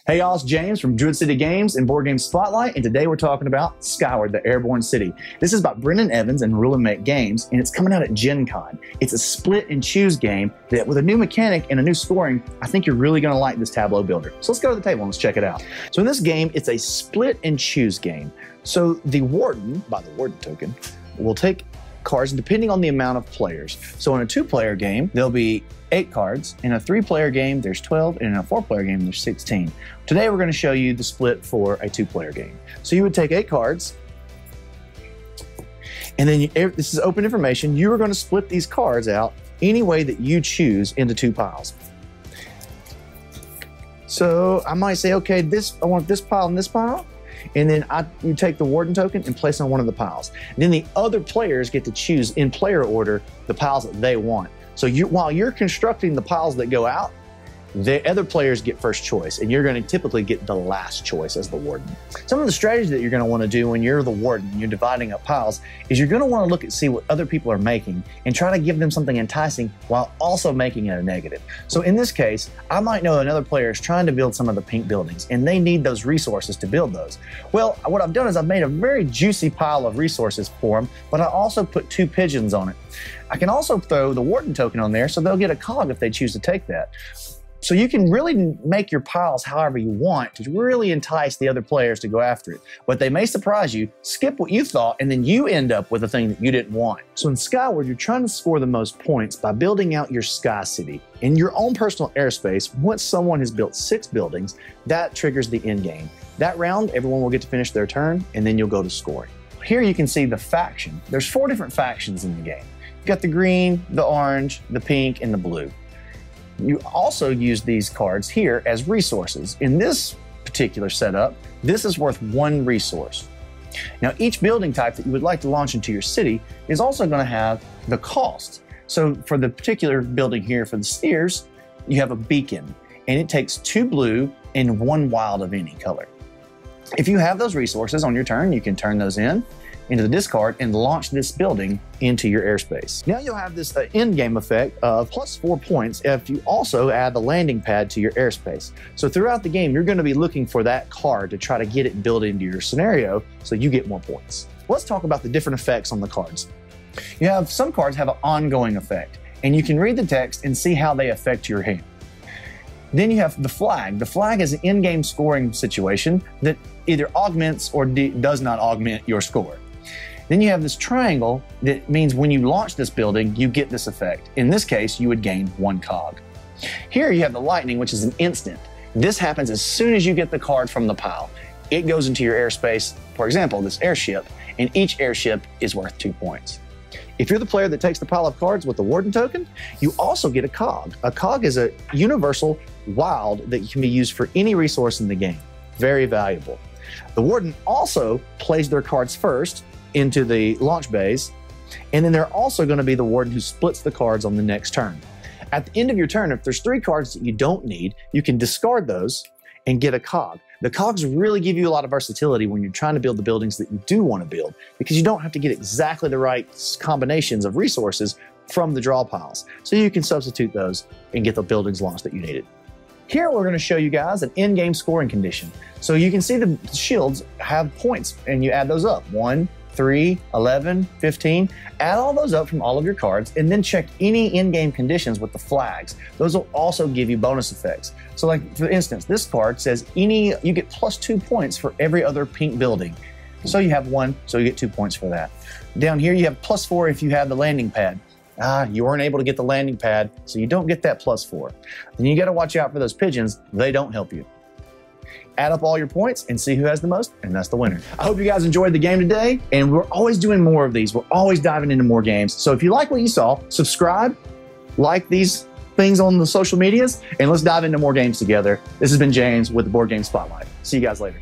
Hey y'all, it's James from Druid City Games and Board Game Spotlight, and today we're talking about Skyward, the Airborne City. This is by Brendan Evans and Rule and Make Games, and it's coming out at GenCon. It's a split and choose game that, with a new mechanic and a new scoring, I think you're really going to like this tableau builder. So let's go to the table and let's check it out. So in this game, it's a split and choose game. So the warden, by the warden token, will take cards depending on the amount of players. So in a 2-player game, there'll be 8 cards. In a 3-player game, there's 12, and in a 4-player game, there's 16. Today, we're going to show you the split for a 2-player game. So you would take 8 cards, and then this is open information. You are going to split these cards out any way that you choose into 2 piles. So I might say, okay, I want this pile and this pile. And then you take the warden token and place it on one of the piles. And then the other players get to choose in player order the piles that they want. So while you're constructing the piles that go out, the other players get first choice, and you're going to typically get the last choice as the warden. Some of the strategy that you're going to want to do when you're the warden, you're dividing up piles, is you're going to want to look and see what other people are making and try to give them something enticing while also making it a negative. So in this case, I might know another player is trying to build some of the pink buildings, and they need those resources to build those. Well, what I've done is I've made a very juicy pile of resources for them, but I also put 2 pigeons on it. I can also throw the warden token on there, so they'll get a cog if they choose to take that. So you can really make your piles however you want to really entice the other players to go after it. But they may surprise you, skip what you thought, and then you end up with a thing that you didn't want. So in Skyward, you're trying to score the most points by building out your Sky City. In your own personal airspace, once someone has built 6 buildings, that triggers the end game. That round, everyone will get to finish their turn, and then you'll go to scoring. Here you can see the faction. There's 4 different factions in the game. You've got the green, the orange, the pink, and the blue. You also use these cards here as resources. In this particular setup, this is worth 1 resource. Now, each building type that you would like to launch into your city is also going to have the cost. So for the particular building here for the steers, you have a beacon, and it takes 2 blue and 1 wild of any color. If you have those resources on your turn, you can turn those into the discard and launch this building into your airspace. Now you'll have this end-game effect of plus 4 points if you also add the landing pad to your airspace. So throughout the game, you're going to be looking for that card to try to get it built into your scenario so you get more points. Let's talk about the different effects on the cards. You have some cards have an ongoing effect, and you can read the text and see how they affect your hand. Then you have the flag. The flag is an in-game scoring situation that either augments or does not augment your score. Then you have this triangle that means when you launch this building, you get this effect. In this case, you would gain 1 cog. Here you have the lightning, which is an instant. This happens as soon as you get the card from the pile. It goes into your airspace, for example, this airship, and each airship is worth 2 points. If you're the player that takes the pile of cards with the warden token, you also get a cog. A cog is a universal wild that can be used for any resource in the game. Very valuable. The warden also plays their cards first into the launch bays, and then they're also going to be the warden who splits the cards on the next turn. At the end of your turn, if there's 3 cards that you don't need, you can discard those and get a cog. The cogs really give you a lot of versatility when you're trying to build the buildings that you do want to build, because you don't have to get exactly the right combinations of resources from the draw piles. So you can substitute those and get the buildings launched that you needed. Here we're going to show you guys an in-game scoring condition. So you can see the shields have points, and you add those up. 1, 3, 11, 15. Add all those up from all of your cards, and then check any in-game conditions with the flags. Those will also give you bonus effects. So like, for instance, this card says you get plus 2 points for every other pink building. So you have 1, so you get 2 points for that. Down here you have plus 4 if you have the landing pad. You weren't able to get the landing pad, so you don't get that plus 4. Then you got to watch out for those pigeons. They don't help you. Add up all your points and see who has the most, and that's the winner. I hope you guys enjoyed the game today, and we're always doing more of these. We're always diving into more games. So if you like what you saw, subscribe, like these things on the social medias, and let's dive into more games together. This has been James with the Board Game Spotlight. See you guys later.